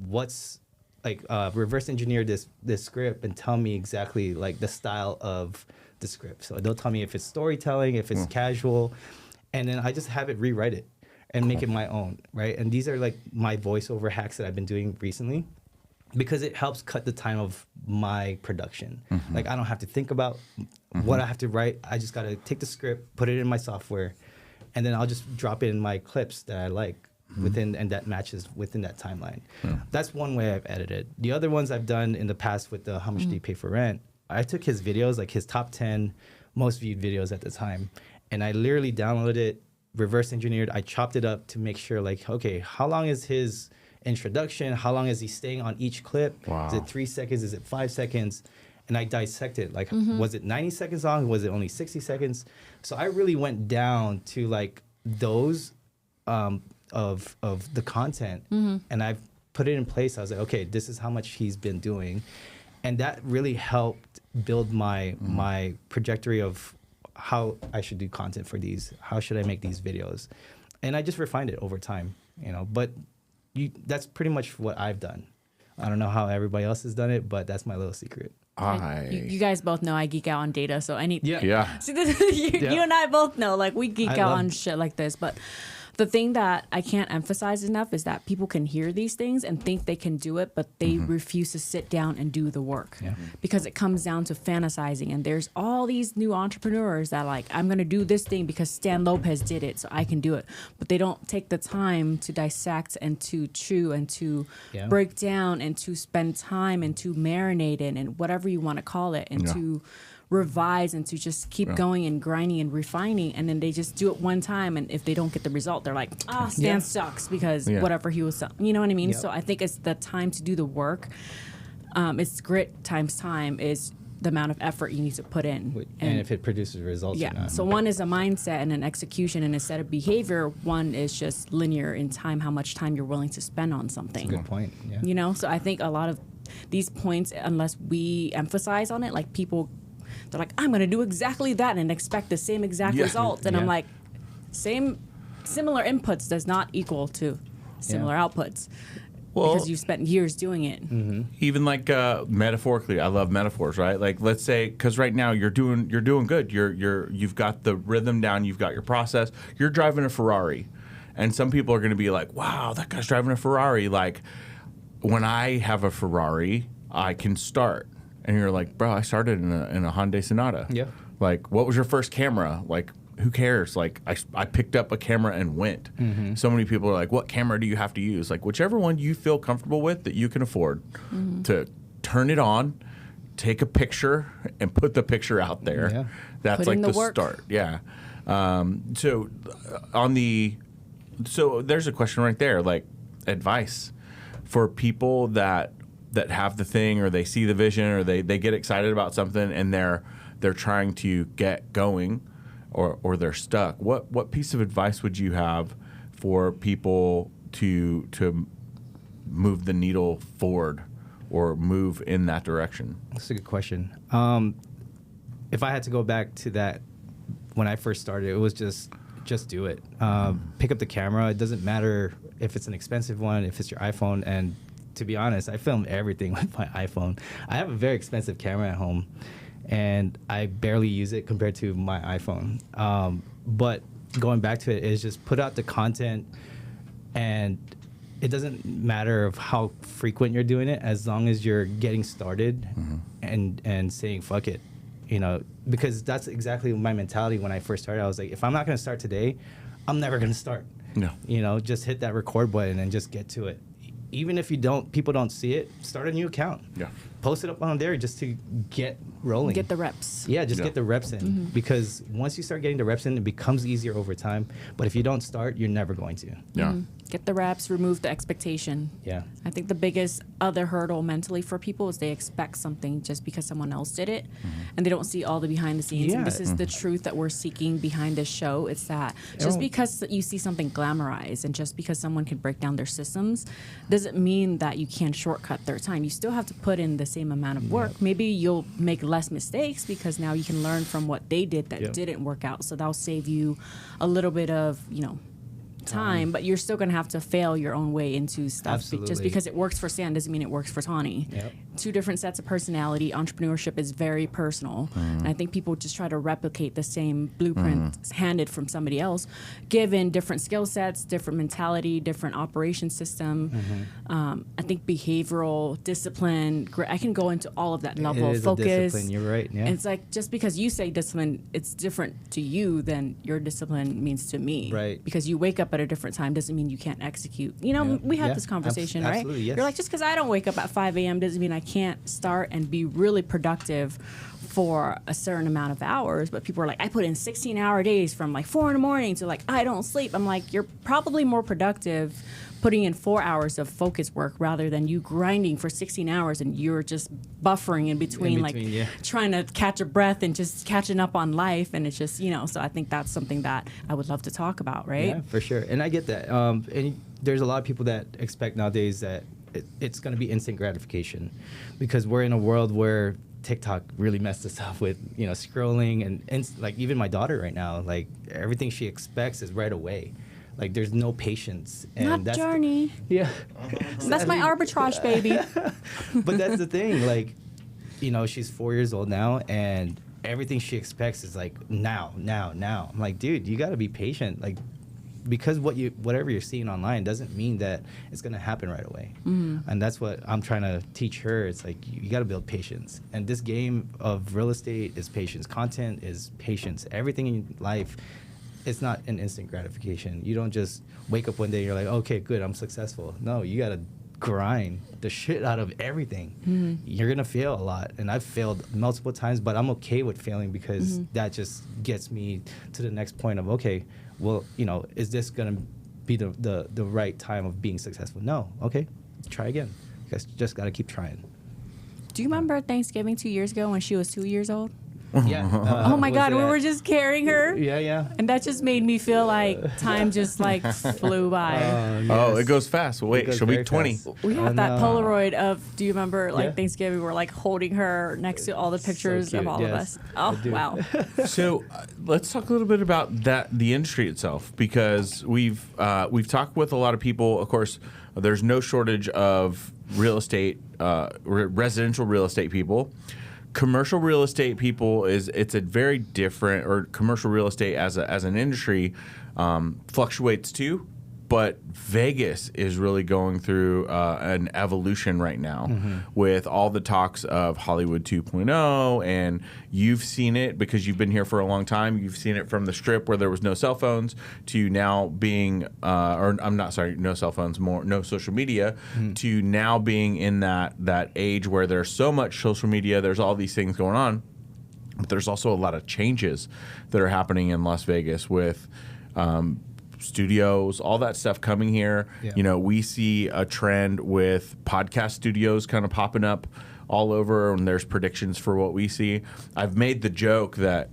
reverse engineer this script and tell me exactly like the style of the script. So they'll tell me if it's storytelling, if it's casual, and then I just have it rewrite it and make it my own, right? And these are like my voiceover hacks that I've been doing recently, because it helps cut the time of my production. Like I don't have to think about what I have to write. I just got to take the script, put it in my software, and then I'll just drop in my clips that I like within, and that matches within that timeline. That's one way I've edited. The other ones I've done in the past with the How Much Do You Pay for Rent, I took his videos, like his top 10 most viewed videos at the time, and I literally downloaded it, reverse engineered, I chopped it up to make sure like, okay, how long is his introduction, how long is he staying on each clip? Is it 3 seconds, is it 5 seconds? And I dissected like, was it 90 seconds long, was it only 60 seconds? So I really went down to like those of the content, and I've put it in place. I was like, okay, this is how much he's been doing, and that really helped build my trajectory of how I should do content for these, how should I make these videos, and I just refined it over time, but that's pretty much what I've done. I don't know how everybody else has done it, but that's my little secret. You guys both know I geek out on data, so See, you and I both know, like, we geek out on shit like this, but the thing that I can't emphasize enough is that people can hear these things and think they can do it, but they refuse to sit down and do the work because it comes down to fantasizing. And there's all these new entrepreneurs that like, I'm going to do this thing because Stan Lopez did it, so I can do it. But they don't take the time to dissect and to chew and to break down and to spend time and to marinate in and whatever you want to call it, and to revise and to just keep going and grinding and refining, and then they just do it one time, and if they don't get the result, they're like, Stan sucks because whatever he was selling. You know what I mean? So I think it's the time to do the work. It's grit times time is the amount of effort you need to put in. And if it produces results or not. So one is a mindset and an execution, and instead of behavior, one is just linear in time, how much time you're willing to spend on something. That's a good point. Yeah. You know, so I think a lot of these points, unless we emphasize on it, like people, they're like, I'm going to do exactly that and expect the same exact results. And I'm like, similar inputs does not equal to similar outputs. Well, because you've spent years doing it. Mm-hmm. Even like metaphorically, I love metaphors, right? Like let's say, because right now you're doing good. You've got the rhythm down. You've got your process. You're driving a Ferrari, and some people are going to be like, "Wow, that guy's driving a Ferrari." Like when I have a Ferrari, I can start, and you're like, "Bro, I started in a Hyundai Sonata." Yeah. Like, what was your first camera? Like, who cares? Like, I picked up a camera and went. Mm-hmm. So many people are like, what camera do you have to use? Like, whichever one you feel comfortable with that you can afford to turn it on, take a picture, and put the picture out there. Yeah. That's like the start. Yeah. So there's a question right there, like advice for people that have the thing, or they see the vision, or they get excited about something and they're trying to get going. Or they're stuck. What piece of advice would you have for people to move the needle forward or move in that direction? That's a good question. If I had to go back to that when I first started, it was just do it. Pick up the camera. It doesn't matter if it's an expensive one, if it's your iPhone. And to be honest, I film everything with my iPhone. I have a very expensive camera at home, and I barely use it compared to my iPhone. But going back to it is just put out the content, and it doesn't matter of how frequent you're doing it, as long as you're getting started and saying fuck it, you know, because that's exactly my mentality when I first started. I was like, if I'm not going to start today, I'm never going to start. No. You know, just hit that record button and just get to it. Even if people don't see it, start a new account. Yeah. Post it up on there just to get rolling. Get the reps. Yeah, get the reps in. Because once you start getting the reps in, it becomes easier over time. But if you don't start, you're never going to. Yeah. Get the reps, remove the expectation. Yeah. I think the biggest other hurdle mentally for people is they expect something just because someone else did it, and they don't see all the behind the scenes. Yeah. And this is the truth that we're seeking behind this show. It's that just because you see something glamorized and just because someone can break down their systems doesn't mean that you can shortcut their time. You still have to put in the same amount of work. Yep. Maybe you'll make less mistakes because now you can learn from what they did that didn't work out. So that'll save you a little bit of, time, but you're still going to have to fail your own way into stuff. Absolutely. Just because it works for Stan doesn't mean it works for Tawny. Yep. Two different sets of personality. Entrepreneurship is very personal, and I think people just try to replicate the same blueprint handed from somebody else, given different skill sets, different mentality, different operation system. I think behavioral discipline. I can go into all of that level of focus. Discipline. You're right. Yeah. And it's like just because you say discipline, it's different to you than your discipline means to me. Right. Because you wake up at a different time doesn't mean you can't execute. We had this conversation, right? Absolutely, yes. You're like, just because I don't wake up at 5 a.m. doesn't mean I can't start and be really productive for a certain amount of hours. But people are like, I put in 16-hour days from like 4 in the morning to like I don't sleep. I'm like, you're probably more productive putting in 4 hours of focus work rather than you grinding for 16 hours and you're just buffering in between trying to catch a breath and just catching up on life. And it's just, so I think that's something that I would love to talk about, right? Yeah, for sure. And I get that. And there's a lot of people that expect nowadays that it's going to be instant gratification, because we're in a world where TikTok really messed us up with, scrolling and like even my daughter right now, like everything she expects is right away. Like there's no patience. And Not Journey. Yeah. That's my arbitrage, baby. But that's the thing. Like, she's 4 years old now, and everything she expects is like now. I'm like, dude, you got to be patient. Like, because whatever you're seeing online doesn't mean that it's going to happen right away. And that's what I'm trying to teach her. It's like, you got to build patience. And this game of real estate is patience. Content is patience. Everything in life, it's not an instant gratification. You don't just wake up one day and you're like, okay, good, I'm successful. No, you got to grind the shit out of everything. You're going to fail a lot. And I've failed multiple times, but I'm okay with failing because that just gets me to the next point of, okay, well, is this going to be the right time of being successful? No. Okay, try again. You guys just got to keep trying. Do you remember Thanksgiving 2 years ago when she was 2 years old? Yeah. Oh my God, we were just carrying her. Yeah. And that just made me feel like time just like flew by. Yes. Oh, it goes fast. Wait, she'll be 20. Fast. We have that Polaroid of, do you remember like Thanksgiving? We're like holding her next to all the pictures of all of us. Oh, wow. So let's talk a little bit about the industry itself, because we've talked with a lot of people. Of course, there's no shortage of real estate, residential real estate people. Commercial real estate people it's a very different, or commercial real estate as an industry fluctuates too, but Vegas is really going through an evolution right now with all the talks of Hollywood 2.0, and you've seen it because you've been here for a long time. You've seen it from the Strip where there was no cell phones to now being, no cell phones, no social media, to now being in that age where there's so much social media, there's all these things going on, but there's also a lot of changes that are happening in Las Vegas with studios, all that stuff coming here. Yeah. You know, we see a trend with podcast studios kind of popping up all over, and there's predictions for what we see. I've made the joke that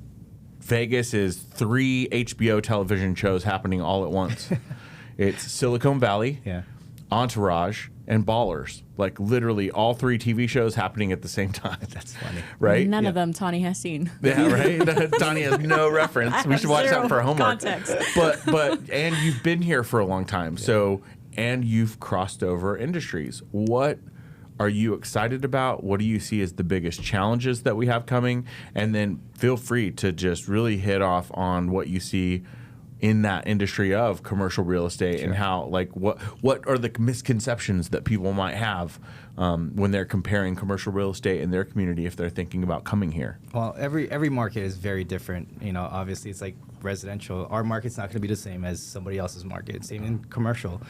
Vegas is 3 HBO television shows happening all at once. It's Silicon Valley, Entourage, and Ballers. Like literally all 3 TV shows happening at the same time. That's funny. Right? None of them Tawny has seen. Yeah, right? Tawny has no reference. We should watch that for homework. Context. But and you've been here for a long time. So, and you've crossed over industries. What are you excited about? What do you see as the biggest challenges that we have coming? And then feel free to just really hit off on what you see in that industry of commercial real estate, and how, like, what are the misconceptions that people might have when they're comparing commercial real estate in their community if they're thinking about coming here? Well, every market is very different. You know, obviously it's like residential. Our market's not going to be the same as somebody else's market. Same in commercial.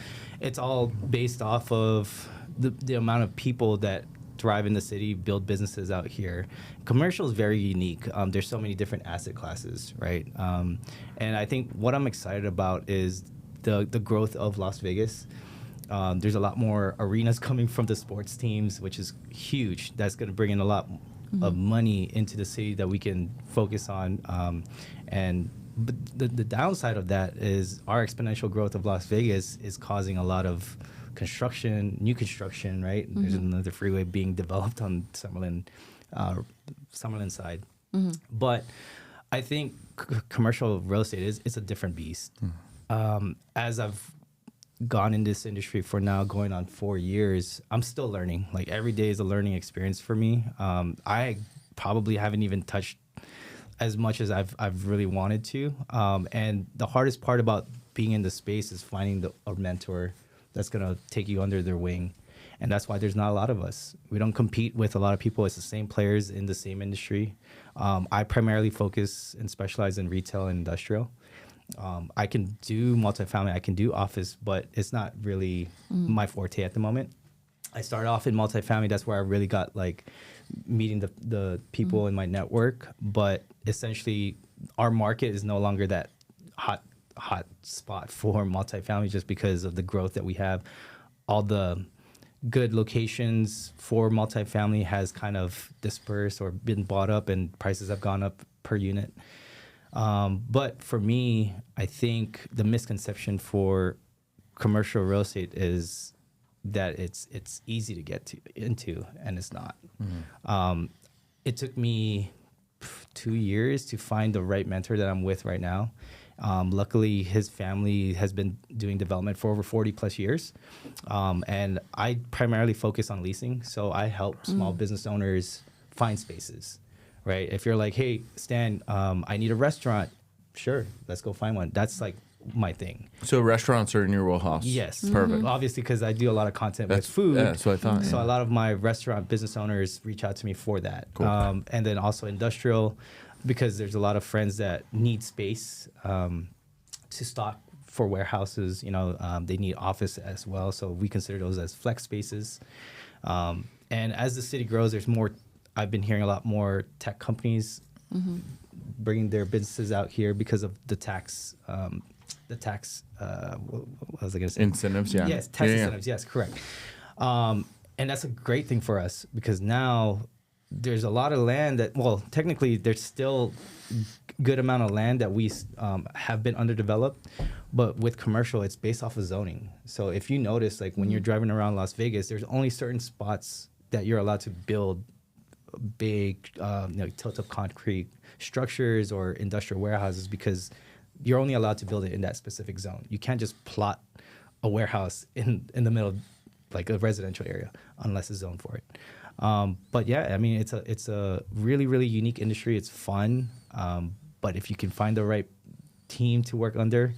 It's all based off of the amount of people that thrive in the city, build businesses out here. Commercial is very unique. There's so many different asset classes, right? And I think what I'm excited about is the growth of Las Vegas. There's a lot more arenas coming from the sports teams, which is huge. That's going to bring in a lot of money into the city that we can focus on. But the downside of that is our exponential growth of Las Vegas is causing a lot of new construction, right? There's another freeway being developed on Summerlin side. But I think commercial real estate it's a different beast. As I've gone in this industry for now going on 4 years, I'm still learning. Like every day is a learning experience for me. I probably haven't even touched as much as I've really wanted to. And the hardest part about being in the space is finding a mentor that's going to take you under their wing. And that's why there's not a lot of us. We don't compete with a lot of people. It's the same players in the same industry. I primarily focus and specialize in retail and industrial. I can do multifamily, I can do office, but it's not really my forte at the moment. I started off in multifamily. That's where I really got like meeting the people in my network. But essentially, our market is no longer that hot spot for multifamily just because of the growth that we have. All the good locations for multifamily has kind of dispersed or been bought up, and prices have gone up per unit. But for me, I think the misconception for commercial real estate is that it's easy to get into, and it's not. It took me 2 years to find the right mentor that I'm with right now. Luckily, his family has been doing development for over 40 plus years. And I primarily focus on leasing. So I help small business owners find spaces, right? If you're like, hey, Stan, I need a restaurant. Sure, let's go find one. That's like my thing. So restaurants are in your wheelhouse. Yes. Perfect. Obviously, because I do a lot of content with food. Yeah, that's what I thought. So a lot of my restaurant business owners reach out to me for that. Cool. And then also industrial, because there's a lot of friends that need space to stock for warehouses. You know, they need office as well. So we consider those as flex spaces. And as the city grows, there's more. I've been hearing a lot more tech companies bringing their businesses out here because of the tax. What was I going to say? Incentives, yeah. Yes, tax incentives. Yes, correct. And that's a great thing for us because now there's a lot of land that, well, technically there's still good amount of land that we have been underdeveloped, but with commercial, it's based off of zoning. So if you notice, like when you're driving around Las Vegas, there's only certain spots that you're allowed to build big, tilt-up concrete structures or industrial warehouses because you're only allowed to build it in that specific zone. You can't just plot a warehouse in the middle of like a residential area unless it's zoned for it. But yeah, I mean, it's a really, really unique industry. It's fun. But if you can find the right team to work under,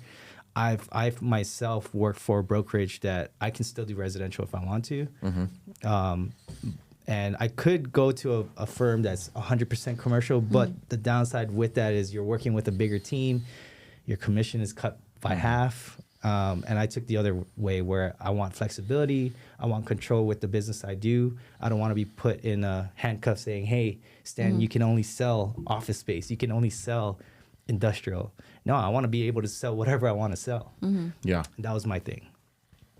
I've myself worked for a brokerage that I can still do residential if I want to. And I could go to a firm that's 100% commercial, but the downside with that is you're working with a bigger team. Your commission is cut by half. And I took the other way where I want flexibility. I want control with the business I do. I don't want to be put in a handcuff saying, hey, Stan, you can only sell office space. You can only sell industrial. No, I want to be able to sell whatever I want to sell. Yeah. And that was my thing.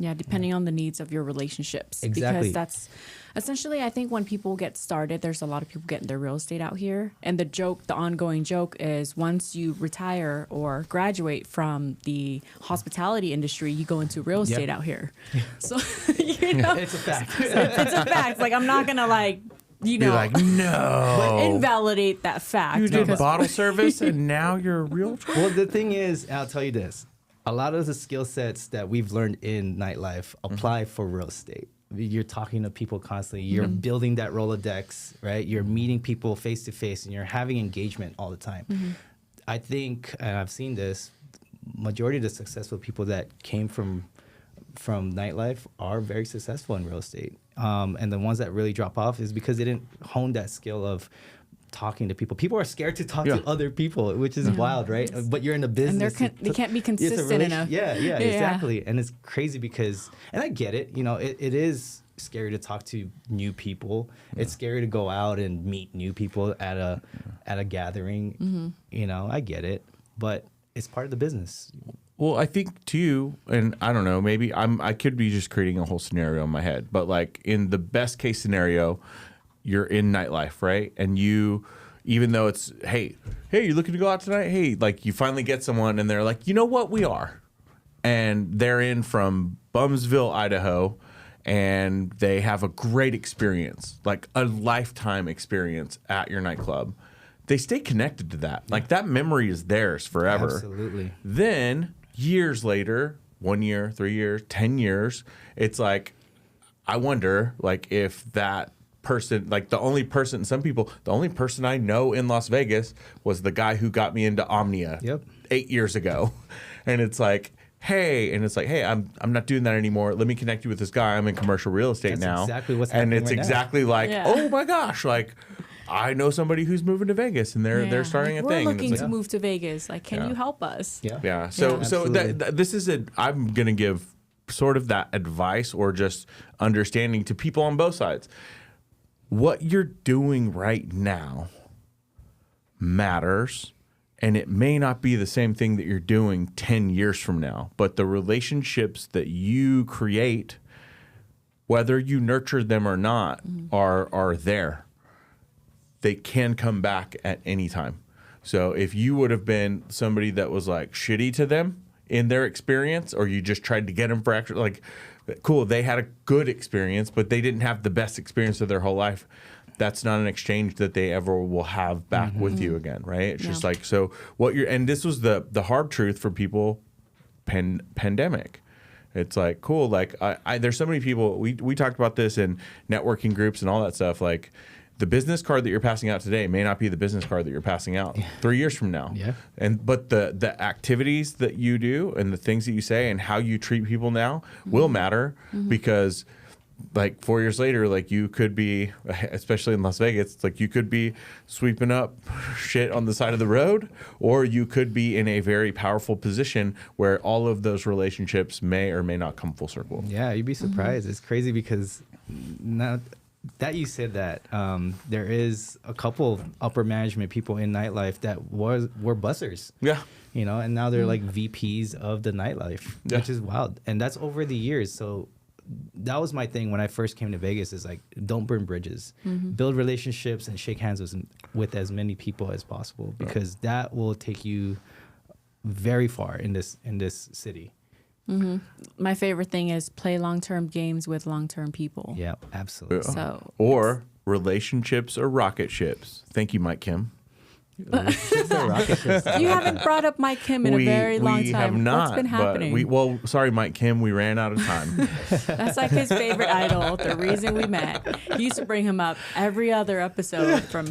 Yeah, depending on the needs of your relationships. Exactly. Because that's essentially, I think when people get started, there's a lot of people getting their real estate out here. And the ongoing joke is once you retire or graduate from the hospitality industry, you go into real estate out here. So, It's a fact. it's a fact. Like, I'm not going to Be like, no. invalidate that fact. You did bottle service and now you're a realtor? Well, the thing is, I'll tell you this. A lot of the skill sets that we've learned in nightlife apply for real estate. You're talking to people constantly. You're building that Rolodex, right? You're meeting people face to face and you're having engagement all the time. I think, and I've seen this, majority of the successful people that came from nightlife are very successful in real estate. And the ones that really drop off is because they didn't hone that skill of talking to people. People are scared to talk to other people, which is wild, right? But you're in the business. And they can't be consistent enough. Yeah, exactly. And it's crazy because, and I get it, it is scary to talk to new people. It's scary to go out and meet new people at a gathering. I get it, but it's part of the business. Well, I think too, and I don't know, maybe I could be just creating a whole scenario in my head, but like in the best case scenario, you're in nightlife, right? And you, even though it's, hey, you looking to go out tonight? Hey, like you finally get someone and they're like, you know what, we are. And they're in from Bumsville, Idaho, and they have a great experience, like a lifetime experience at your nightclub. They stay connected to that. Like that memory is theirs forever. Absolutely. Then years later, 1 year, 3 years, 10 years, it's like, I wonder like if that person, like the only person I know in Las Vegas was the guy who got me into Omnia 8 years ago. And it's like, hey, I'm not doing that anymore. Let me connect you with this guy. I'm in commercial real estate now. Exactly what's and happening it's right exactly now. like, oh my gosh, like I know somebody who's moving to Vegas and they're starting a thing. We're looking like, to move to Vegas. Like, can you help us? Yeah. So this is I'm gonna give sort of that advice or just understanding to people on both sides. What you're doing right now matters, and it may not be the same thing that you're doing 10 years from now, but the relationships that you create, whether you nurture them or not, are there. They can come back at any time. So if you would have been somebody that was like shitty to them in their experience, or you just tried to get them for extra, like, cool, they had a good experience, but they didn't have the best experience of their whole life. That's not an exchange that they ever will have back with you again, right? It's just like, so what you're, and this was the hard truth for people, pandemic. It's like, cool, like, there's so many people, we talked about this in networking groups and all that stuff, like, the business card that you're passing out today may not be the business card that you're passing out 3 years from now. Yeah. But the activities that you do and the things that you say and how you treat people now will matter because like 4 years later, like you could be, especially in Las Vegas, it's like you could be sweeping up shit on the side of the road, or you could be in a very powerful position where all of those relationships may or may not come full circle. Yeah, you'd be surprised. It's crazy because now that you said that, there is a couple of upper management people in nightlife that were bussers. Yeah. And now they're like VPs of the nightlife, which is wild. And that's over the years. So that was my thing when I first came to Vegas. Is like, don't burn bridges, build relationships, and shake hands with as many people as possible, because that will take you very far in this city. My favorite thing is play long-term games with long-term people. Yeah, absolutely. So Or relationships or rocket ships. Thank you, Mike Kim. you haven't brought up Mike Kim in a very long time. We have not. What's been happening? Sorry, Mike Kim. We ran out of time. That's like his favorite idol. The reason we met. He used to bring him up every other episode from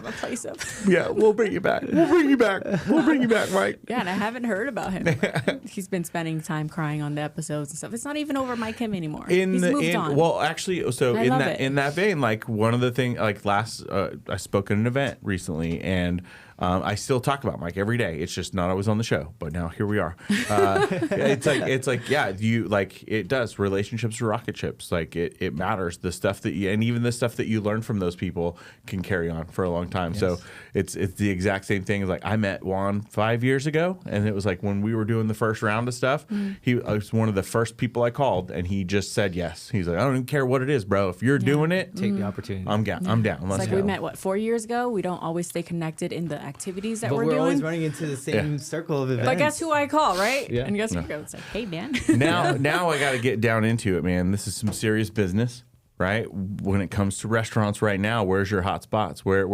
a place of. Yeah, we'll bring you back. We'll bring you back. We'll bring you back, Mike. Yeah, and I haven't heard about him. He's been spending time crying on the episodes and stuff. It's not even over Mike Kim anymore. He's moved on. Well, actually, so I love it. in that vein, like one of the things, like I spoke at an event recently, and I still talk about Mike every day. It's just not always on the show, but now here we are. It's like yeah, you like it does. Relationships are rocket ships. Like it matters. The stuff that you, and even the stuff that you learn from those people can carry on for a long time. Yes. So it's the exact same thing. Like I met Juan 5 years ago, and it was like when we were doing the first round of stuff. He was one of the first people I called, and he just said yes. He's like, I don't even care what it is, bro. If you're doing it, take the opportunity. I'm down. I'm down. It's like we met 4 years ago. We don't always stay connected in the activities that we're doing. Always running into the same circle of events. But guess who I call, right? Yeah. And guess who goes like, hey man. now I got to get down into it, man. This is some serious business, right? When it comes to restaurants right now, where's your hot spots? Where's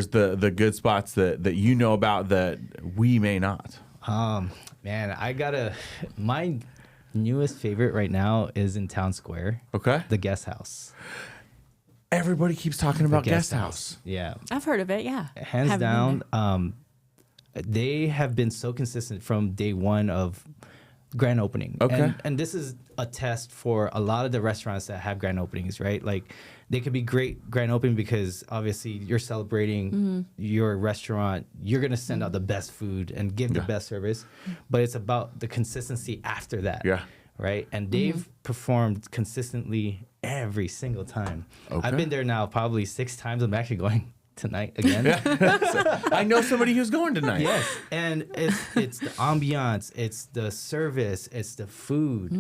the good spots that you know about that we may not? Man, my newest favorite right now is in Town Square. Okay. The Guest House. Everybody keeps talking about Guest House. Yeah. I've heard of it, yeah. Hands down, they have been so consistent from day one of grand opening. Okay. And this is a test for a lot of the restaurants that have grand openings, right? Like they could be great grand opening because obviously you're celebrating your restaurant. You're going to send out the best food and give the best service. But it's about the consistency after that. Yeah. Right. And they've performed consistently every single time. Okay. I've been there now probably 6 times. I'm actually going tonight again. I know somebody who's going tonight. Yes. And it's the ambiance, it's the service, it's the food.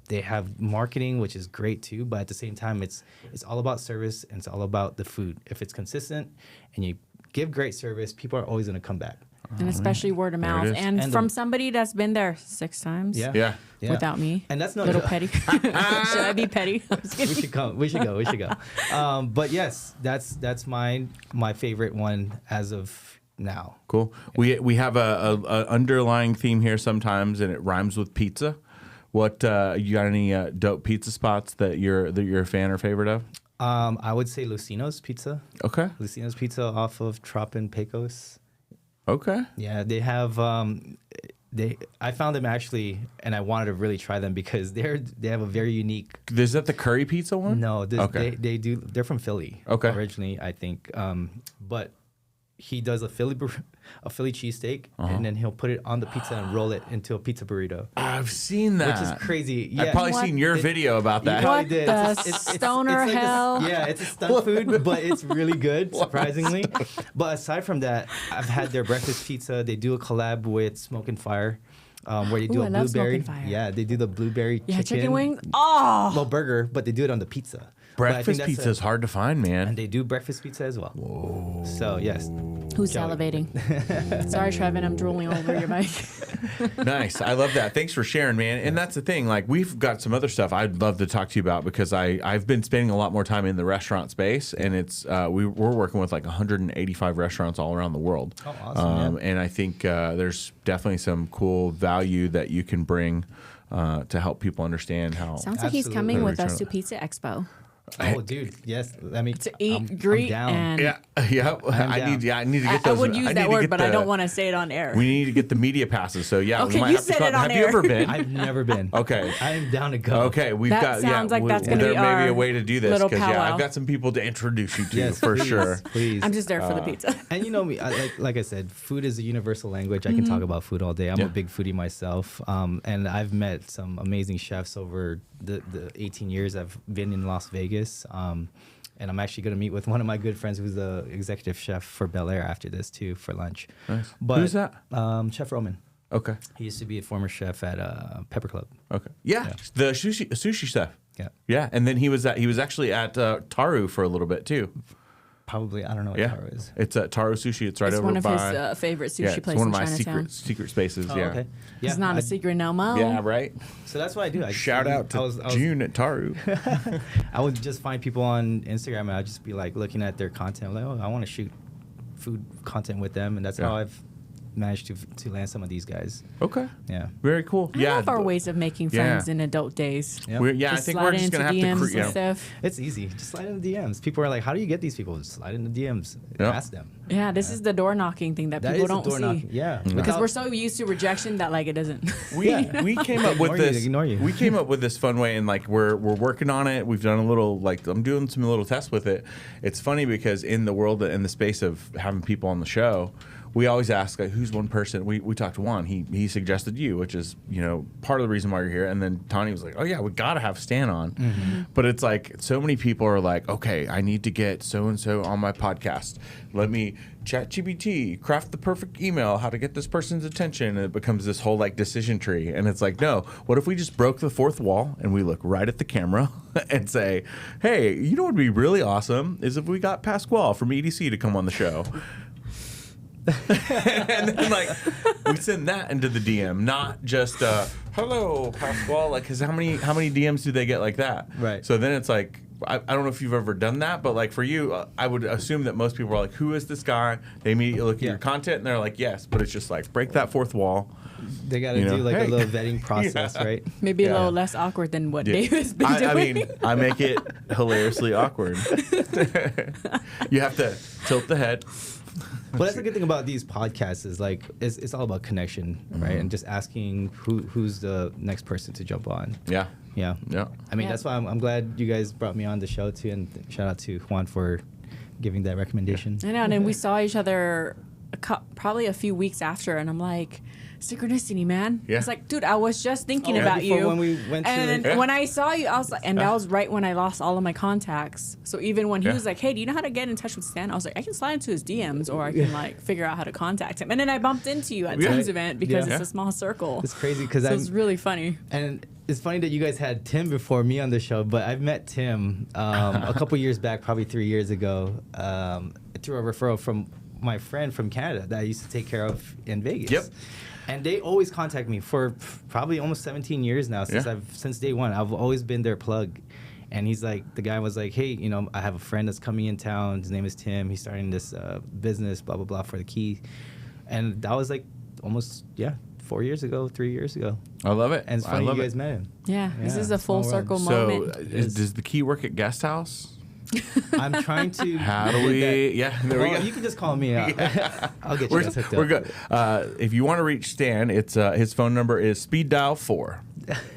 They have marketing, which is great too, but at the same time it's all about service and it's all about the food. If it's consistent and you give great service, people are always going to come back. And especially word of mouth. And from somebody that's been there 6 times. Yeah. Without me. And that's not little petty. Should I be petty? We should come. We should go. But yes, that's my favorite one as of now. Cool. We have a underlying theme here sometimes, and it rhymes with pizza. What you got any dope pizza spots that you're a fan or favorite of? I would say Lucino's Pizza. Okay. Lucino's Pizza off of Trop and Pecos. Okay. Yeah, they have. I found them actually, and I wanted to really try them because they have a very unique. Is that the curry pizza one? No, okay. They do. They're from Philly. Okay. Originally, I think, but he does a Philly cheesesteak, and then he'll put it on the pizza and roll it into a pizza burrito. I've seen that. Which is crazy. Yeah. I've probably seen your video about that. What the stoner it's like hell? it's a stunt food, but it's really good, surprisingly. But aside from that, I've had their breakfast pizza. They do a collab with Smoke and Fire. Where they do a blueberry. Yeah, they do the blueberry chicken wing. Oh, well, burger, but they do it on the pizza. Breakfast pizza is hard to find, man. And they do breakfast pizza as well. Whoa. So, yes. Who's salivating? Sorry, Trevin, I'm drooling over your mic. Nice. I love that. Thanks for sharing, man. And that's the thing. Like, we've got some other stuff I'd love to talk to you about because I've been spending a lot more time in the restaurant space, and it's we're working with like 185 restaurants all around the world. Oh, awesome. And I think there's definitely some cool value that you can bring to help people understand how. Sounds like he's coming with us to Pizza Expo. Oh, dude, yes. I mean, to eat, greet, and I need to get those. I would use that word, but I don't want to say it on air. We need to get the media passes. So yeah, okay, we might you have to said come. it on Have air. you ever been? I've never been. Okay, I'm down to go. Okay, we've that got. Sounds like that's going to be our there may be a way to do this because I've got some people to introduce you to yes, for please, sure. Please, I'm just there for the pizza. And you know me, like I said, food is a universal language. I can talk about food all day. I'm a big foodie myself, and I've met some amazing chefs over the 18 years I've been in Las Vegas. And I'm actually going to meet with one of my good friends who's the executive chef for Bel Air after this, too, for lunch. Nice. But, who's that? Chef Roman. Okay. He used to be a former chef at Pepper Club. Okay. Yeah, the sushi chef. Yeah. Yeah, and then he was actually at Taru for a little bit too. Probably, I don't know what Taro is. It's at Taru Sushi. It's right It's over one of by his favorite sushi it's places one of in my Chinatown. secret spaces. Oh, yeah. okay. Yeah, It's not a secret no more. Yeah, right. So that's what I do. Shout out to June at Taru. I would just find people on Instagram and I'd just be like looking at their content. Like, oh, I want to shoot food content with them. And that's how I've managed to land some of these guys. Okay. Yeah. Very cool. I love our ways of making friends in adult days. Yep. I think we're just going to have to and stuff. It's easy. Just slide in the DMs. People are like, how do you get these people? Just slide in the DMs. Ask them. Yeah, this is the door knocking thing that people don't see. Knocking. Yeah. Because we're so used to rejection that like it doesn't. We came up with this. Ignore you. We came up with this fun way, and like we're working on it. We've done a little I'm doing some little tests with it. It's funny because in the world, in the space of having people on the show, we always ask like, who's one person. We talked to Juan. He suggested you, which is part of the reason why you're here. And then Tani was like, oh yeah, we gotta have Stan on. Mm-hmm. But it's like so many people are like, okay, I need to get so and so on my podcast. Let me ChatGPT craft the perfect email, how to get this person's attention, and it becomes this whole like decision tree. And it's like, no, what if we just broke the fourth wall and we look right at the camera and say, hey, you know what would be really awesome is if we got Pasquale from EDC to come on the show. And then like we send that into the DM, not just hello Pasquale, like because how many DMs do they get like that? Right. So then it's like I don't know if you've ever done that, but like for you, I would assume that most people are like, who is this guy? They immediately look at your content and they're like, yes, but it's just like break that fourth wall. They got to do like a little vetting process, right? Maybe a little less awkward than what Dave has been doing. I mean, I make it hilariously awkward. You have to tilt the head. But that's the good thing about these podcasts is like it's all about connection, right? And just asking who's the next person to jump on. Yeah. I mean, that's why I'm glad you guys brought me on the show too, and shout out to Juan for giving that recommendation. I know, and then we saw each other probably a few weeks after, and I'm like, synchronicity, man. Yeah. It's like, dude, I was just thinking about you. When we went and then when I saw you, I was like, and that was right when I lost all of my contacts. So even when he was like, hey, do you know how to get in touch with Stan? I was like, I can slide into his DMs or I can like figure out how to contact him. And then I bumped into you at Tim's event because it's a small circle. It's crazy because it's really funny. And it's funny that you guys had Tim before me on the show, but I've met Tim a couple years back, probably 3 years ago, through a referral from my friend from Canada that I used to take care of in Vegas. Yep. And they always contact me for probably almost 17 years now since day one. I've always been their plug. And he's like, the guy was like, hey, I have a friend that's coming in town. His name is Tim. He's starting this business, blah, blah, blah, for the key. And that was like almost, 3 years ago. I love it. And it's funny you guys met him. Yeah, this is a full circle moment. So does the key work at Guest House? I'm trying to. How do we? Yeah, there we go. You can just call me out. I'll get you guys hooked up. We're good. If you want to reach Stan, it's his phone number is speed dial 4.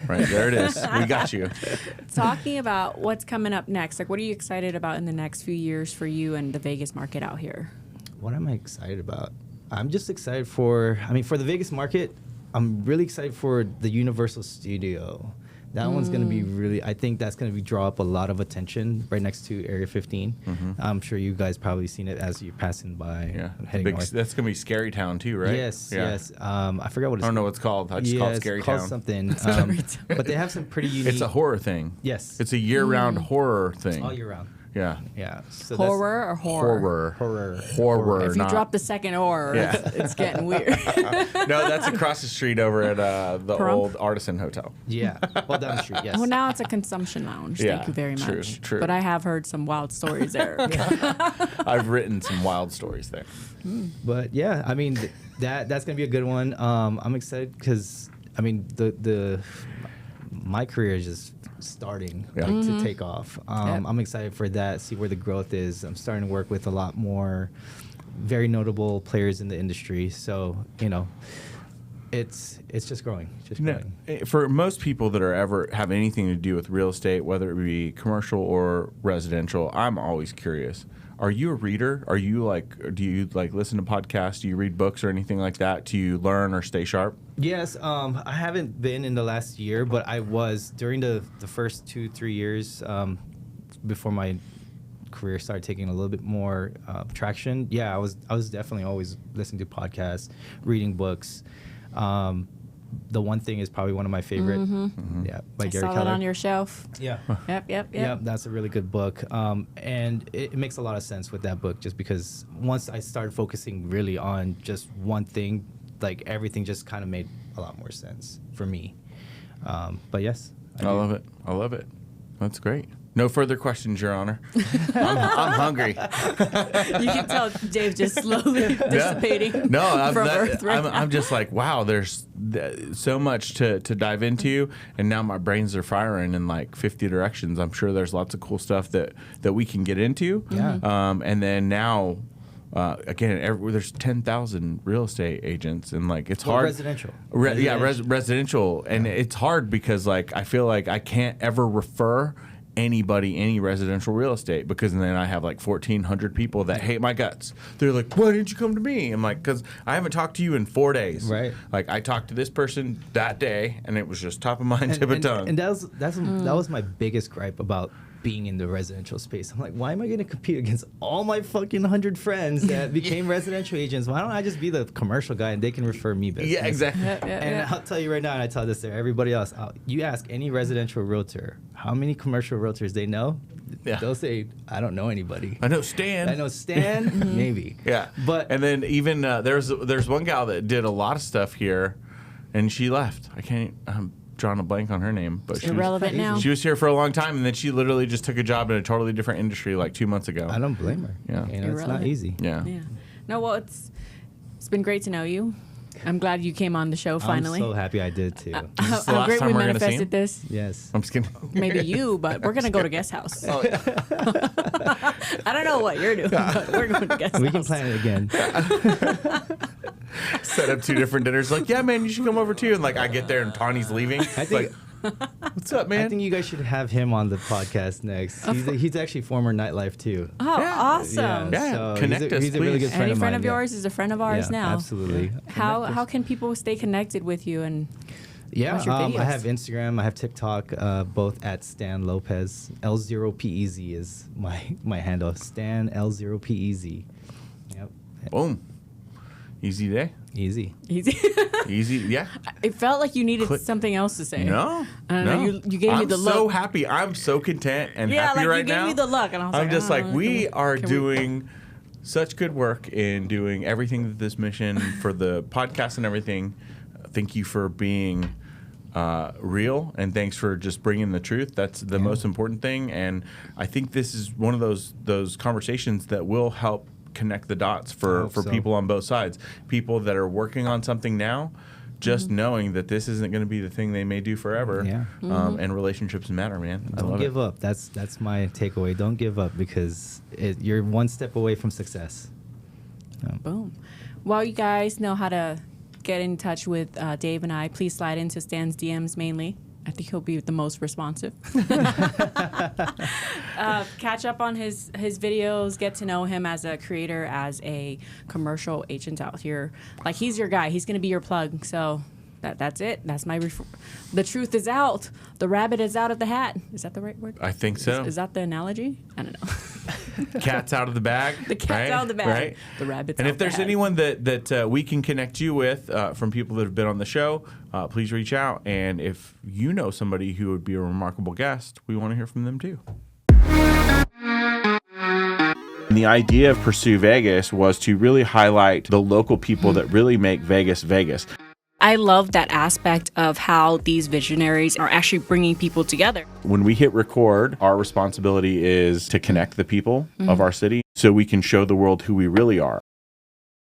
Right there it is. We got you. Talking about what's coming up next, like what are you excited about in the next few years for you and the Vegas market out here? What am I excited about? I'm just excited for the Vegas market. I'm really excited for the Universal Studio. That one's going to be really, I think that's going to draw up a lot of attention right next to Area 15. Mm-hmm. I'm sure you guys probably seen it as you're passing by. Yeah, heading north. That's going to be Scary Town too, right? Yes. I forgot what it's called. I don't know what it's called. I just call it Scary Town. It's called something. But they have some pretty unique. It's a horror thing. Yes. It's a year-round horror thing. All year round. Yeah. So horror or horror? Horror. If you drop the second or, it's getting weird. No, that's across the street over at the old Artisan Hotel. Yeah. Well, down the street, yes. Well, now it's a consumption lounge. Thank you very much. True. But I have heard some wild stories there. I've written some wild stories there. But yeah, I mean, that's going to be a good one. I'm excited because, I mean, my career is just starting to take off. I'm excited for that, see where the growth is. I'm starting to work with a lot more very notable players in the industry. So, it's just growing. For most people that are ever have anything to do with real estate, whether it be commercial or residential, I'm always curious. Are you a reader? Do you listen to podcasts? Do you read books or anything like that to learn or stay sharp? Yes, I haven't been in the last year, but I was during the first 2-3 years before my career started taking a little bit more traction. Yeah, I was definitely always listening to podcasts, reading books. The One Thing is probably one of my favorite. Yeah, by I Gary saw Keller. that on your shelf. Yeah. Yep. That's a really good book. And it makes a lot of sense with that book just because once I started focusing really on just one thing, like everything just kind of made a lot more sense for me. But yes. I love it. I love it. That's great. No further questions, Your Honor. I'm hungry. You can tell Dave just slowly dissipating. No, I'm just like, wow, there's so much to dive into, and now my brains are firing in like 50 directions. I'm sure there's lots of cool stuff that we can get into. Yeah. And then now, again, there's 10,000 real estate agents, and like it's hard. Residential. Residential, and it's hard because like I feel like I can't ever refer anybody any residential real estate because then I have like 1,400 people that hate my guts. They're like, why didn't you come to me? I'm like, because I haven't talked to you in 4 days. Right. Like I talked to this person that day and it was just top of mind, tip of tongue. And that was my biggest gripe about being in the residential space. I'm like, why am I going to compete against all my fucking 100 friends that became residential agents? Why don't I just be the commercial guy and they can refer me business? Yeah, exactly. And I'll tell you right now, and I tell this to everybody else, you ask any residential realtor how many commercial realtors they know, they'll say, I don't know anybody. I know Stan. Maybe. Yeah. But then even there's one gal that did a lot of stuff here and she left. I'm drawing a blank on her name, but it's irrelevant now. She was here for a long time, and then she literally just took a job in a totally different industry like 2 months ago. I don't blame her. Yeah. It's not easy. Yeah. No, well, it's been great to know you. I'm glad you came on the show finally. I'm so happy I did too. How great we manifested this. Yes. I'm just kidding. Maybe you, but we're going to go to guest house. Oh, yeah. I don't know what you're doing, but we're going to guest house. We can plan it again. Set up 2 different dinners. Like, yeah, man, you should come over too. And like, I get there and Tawny's leaving. I think, what's up, man? I think you guys should have him on the podcast next. He's actually former Nightlife too. Oh, awesome. Yeah, so connect us, he's a really good friend Any of friend mine. of yours is a friend of ours now. Absolutely. How can people stay connected with you and watch your videos? I have Instagram, I have TikTok, both at Stan Lopez. L0PEZ is my handle. Stan L0PEZ. Yep. Boom. Easy day. Easy. Easy, yeah. It felt like you needed something else to say. No. I don't know. You gave me the look. I'm so happy. I'm so content and happy right now. You gave me the look, and I was I'm like, just like, we are can doing such good work in doing everything that this mission for the podcast and everything. Thank you for being real, and thanks for just bringing the truth. That's the most important thing, and I think this is one of those conversations that will help connect the dots for people on both sides. People that are working on something now, just knowing that this isn't going to be the thing they may do forever. Yeah. And relationships matter, man. Don't give up. That's my takeaway. Don't give up because you're one step away from success. Boom. Well, you guys know how to get in touch with Dave and I. Please slide into Stan's DMs mainly. I think he'll be the most responsive. Catch up on his videos, get to know him as a creator, as a commercial agent out here. Like, he's your guy. He's going to be your plug. So that's it. That's my the truth is out. The rabbit is out of the hat. Is that the right word? I think so. Is that the analogy? I don't know. Cat's out of the bag. The cat's out of the bag. Right? The rabbit's out And of if there's the hat. anyone that we can connect you with from people that have been on the show, please reach out. And if you know somebody who would be a remarkable guest, we want to hear from them too. And the idea of Pursue Vegas was to really highlight the local people that really make Vegas Vegas. I love that aspect of how these visionaries are actually bringing people together. When we hit record, our responsibility is to connect the people of our city so we can show the world who we really are.